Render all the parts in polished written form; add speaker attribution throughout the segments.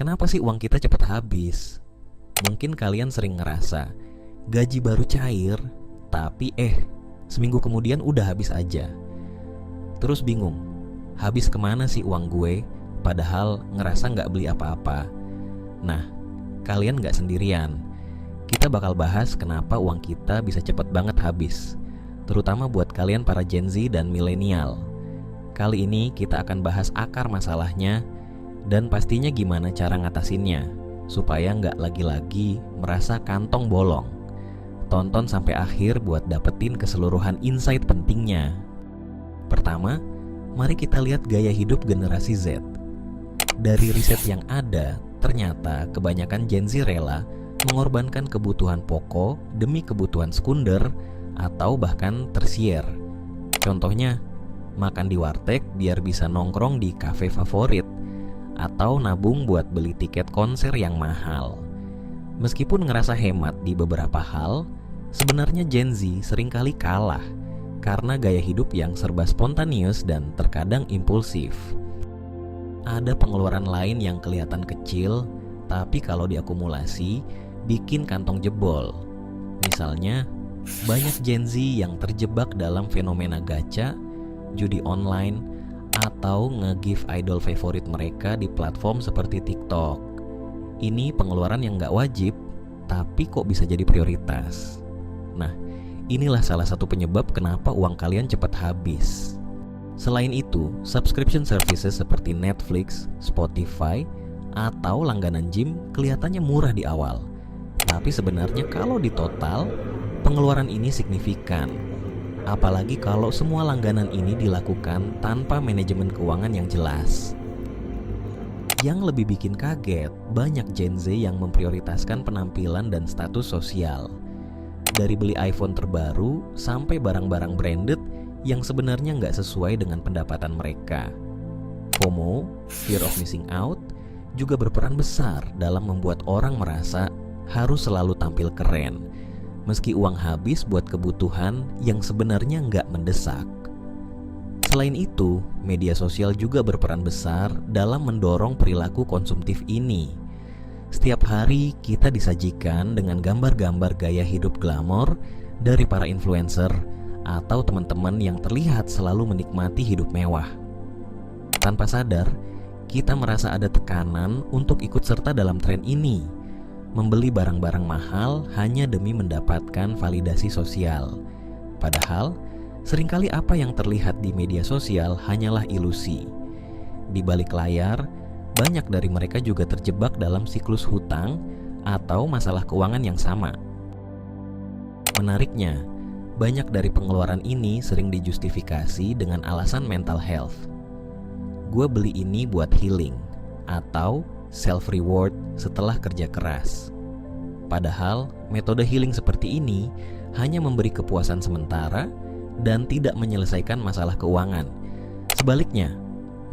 Speaker 1: Kenapa sih uang kita cepat habis? Mungkin kalian sering ngerasa gaji baru cair, tapi seminggu kemudian udah habis aja. Terus bingung, habis kemana sih uang gue? Padahal ngerasa gak beli apa-apa. Nah, kalian gak sendirian. Kita bakal bahas kenapa uang kita bisa cepet banget habis, terutama buat kalian para Gen Z dan milenial. Kali ini kita akan bahas akar masalahnya dan pastinya gimana cara ngatasinnya, supaya nggak lagi-lagi merasa kantong bolong. Tonton sampai akhir buat dapetin keseluruhan insight pentingnya. Pertama, mari kita lihat gaya hidup generasi Z. Dari riset yang ada, ternyata kebanyakan Gen Z rela mengorbankan kebutuhan pokok demi kebutuhan sekunder atau bahkan tersier. Contohnya, makan di warteg biar bisa nongkrong di kafe favorit, atau nabung buat beli tiket konser yang mahal. Meskipun ngerasa hemat di beberapa hal, sebenarnya Gen Z seringkali kalah karena gaya hidup yang serba spontanius dan terkadang impulsif. Ada pengeluaran lain yang kelihatan kecil, tapi kalau diakumulasi, bikin kantong jebol. Misalnya, banyak Gen Z yang terjebak dalam fenomena gacha, judi online, atau nge-give idol favorit mereka di platform seperti TikTok. Ini pengeluaran yang gak wajib, tapi kok bisa jadi prioritas. Nah, inilah salah satu penyebab kenapa uang kalian cepat habis. Selain itu, subscription services seperti Netflix, Spotify, atau langganan gym kelihatannya murah di awal. Tapi sebenarnya kalau ditotal, pengeluaran ini signifikan. Apalagi kalau semua langganan ini dilakukan tanpa manajemen keuangan yang jelas. Yang lebih bikin kaget, banyak Gen Z yang memprioritaskan penampilan dan status sosial. Dari beli iPhone terbaru sampai barang-barang branded yang sebenarnya nggak sesuai dengan pendapatan mereka. FOMO, fear of missing out, juga berperan besar dalam membuat orang merasa harus selalu tampil keren, meski uang habis buat kebutuhan yang sebenarnya nggak mendesak. Selain itu, media sosial juga berperan besar dalam mendorong perilaku konsumtif ini. Setiap hari kita disajikan dengan gambar-gambar gaya hidup glamor dari para influencer atau teman-teman yang terlihat selalu menikmati hidup mewah. Tanpa sadar, kita merasa ada tekanan untuk ikut serta dalam tren ini, membeli barang-barang mahal hanya demi mendapatkan validasi sosial. Padahal, seringkali apa yang terlihat di media sosial hanyalah ilusi. Di balik layar, banyak dari mereka juga terjebak dalam siklus hutang atau masalah keuangan yang sama. Menariknya, banyak dari pengeluaran ini sering dijustifikasi dengan alasan mental health. Gue beli ini buat healing, atau self-reward setelah kerja keras. Padahal, metode healing seperti ini hanya memberi kepuasan sementara dan tidak menyelesaikan masalah keuangan. Sebaliknya,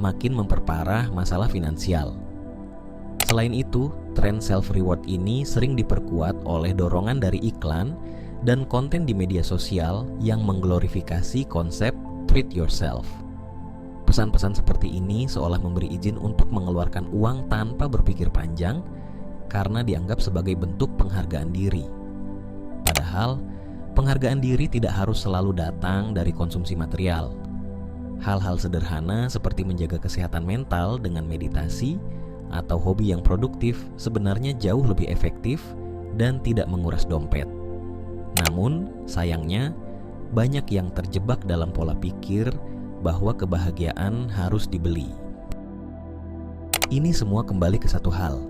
Speaker 1: makin memperparah masalah finansial. Selain itu, tren self-reward ini sering diperkuat oleh dorongan dari iklan dan konten di media sosial yang mengglorifikasi konsep treat yourself. Pesan-pesan seperti ini seolah memberi izin untuk mengeluarkan uang tanpa berpikir panjang karena dianggap sebagai bentuk penghargaan diri. Padahal, penghargaan diri tidak harus selalu datang dari konsumsi material. Hal-hal sederhana seperti menjaga kesehatan mental dengan meditasi atau hobi yang produktif sebenarnya jauh lebih efektif dan tidak menguras dompet. Namun, sayangnya, banyak yang terjebak dalam pola pikir bahwa kebahagiaan harus dibeli. Ini semua kembali ke satu hal,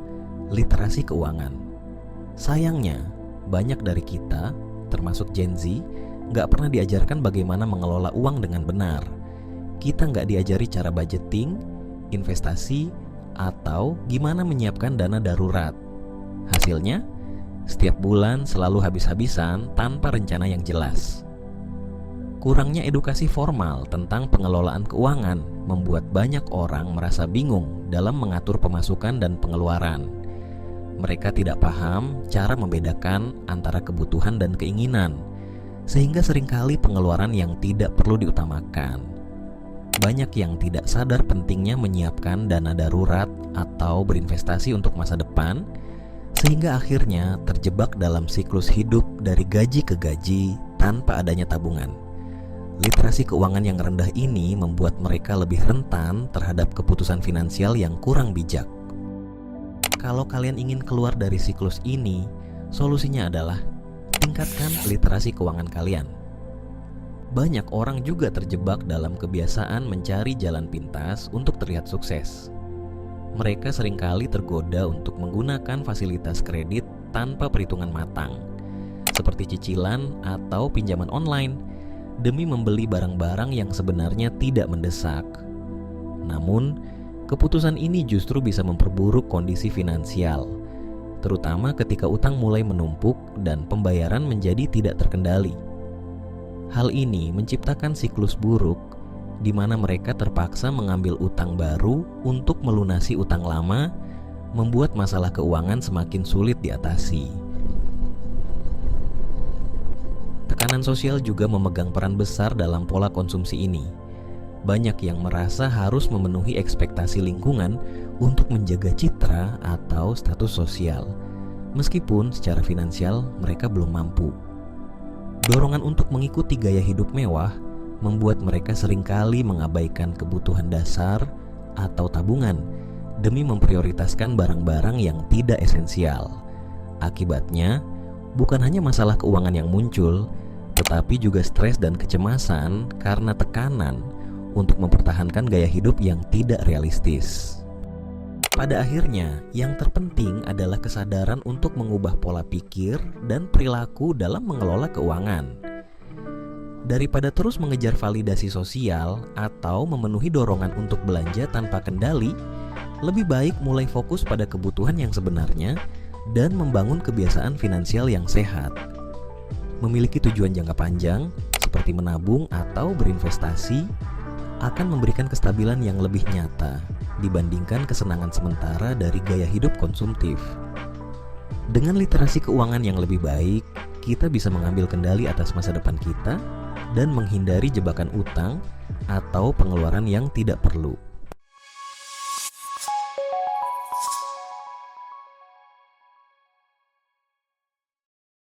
Speaker 1: literasi keuangan. Sayangnya, banyak dari kita, termasuk Gen Z, nggak pernah diajarkan bagaimana mengelola uang dengan benar. Kita nggak diajari cara budgeting, investasi, atau gimana menyiapkan dana darurat. Hasilnya, setiap bulan selalu habis-habisan tanpa rencana yang jelas. Kurangnya edukasi formal tentang pengelolaan keuangan membuat banyak orang merasa bingung dalam mengatur pemasukan dan pengeluaran. Mereka tidak paham cara membedakan antara kebutuhan dan keinginan, sehingga seringkali pengeluaran yang tidak perlu diutamakan. Banyak yang tidak sadar pentingnya menyiapkan dana darurat atau berinvestasi untuk masa depan, sehingga akhirnya terjebak dalam siklus hidup dari gaji ke gaji tanpa adanya tabungan. Literasi keuangan yang rendah ini membuat mereka lebih rentan terhadap keputusan finansial yang kurang bijak. Kalau kalian ingin keluar dari siklus ini, solusinya adalah tingkatkan literasi keuangan kalian. Banyak orang juga terjebak dalam kebiasaan mencari jalan pintas untuk terlihat sukses. Mereka seringkali tergoda untuk menggunakan fasilitas kredit tanpa perhitungan matang, seperti cicilan atau pinjaman online, demi membeli barang-barang yang sebenarnya tidak mendesak. Namun, keputusan ini justru bisa memperburuk kondisi finansial, terutama ketika utang mulai menumpuk dan pembayaran menjadi tidak terkendali. Hal ini menciptakan siklus buruk di mana mereka terpaksa mengambil utang baru untuk melunasi utang lama, membuat masalah keuangan semakin sulit diatasi. Tekanan sosial juga memegang peran besar dalam pola konsumsi ini. Banyak yang merasa harus memenuhi ekspektasi lingkungan untuk menjaga citra atau status sosial, meskipun secara finansial mereka belum mampu. Dorongan untuk mengikuti gaya hidup mewah membuat mereka seringkali mengabaikan kebutuhan dasar atau tabungan demi memprioritaskan barang-barang yang tidak esensial. Akibatnya, bukan hanya masalah keuangan yang muncul, tetapi juga stres dan kecemasan karena tekanan untuk mempertahankan gaya hidup yang tidak realistis. Pada akhirnya, yang terpenting adalah kesadaran untuk mengubah pola pikir dan perilaku dalam mengelola keuangan. Daripada terus mengejar validasi sosial atau memenuhi dorongan untuk belanja tanpa kendali, lebih baik mulai fokus pada kebutuhan yang sebenarnya dan membangun kebiasaan finansial yang sehat. Memiliki tujuan jangka panjang, seperti menabung atau berinvestasi, akan memberikan kestabilan yang lebih nyata dibandingkan kesenangan sementara dari gaya hidup konsumtif. Dengan literasi keuangan yang lebih baik, kita bisa mengambil kendali atas masa depan kita dan menghindari jebakan utang atau pengeluaran yang tidak perlu.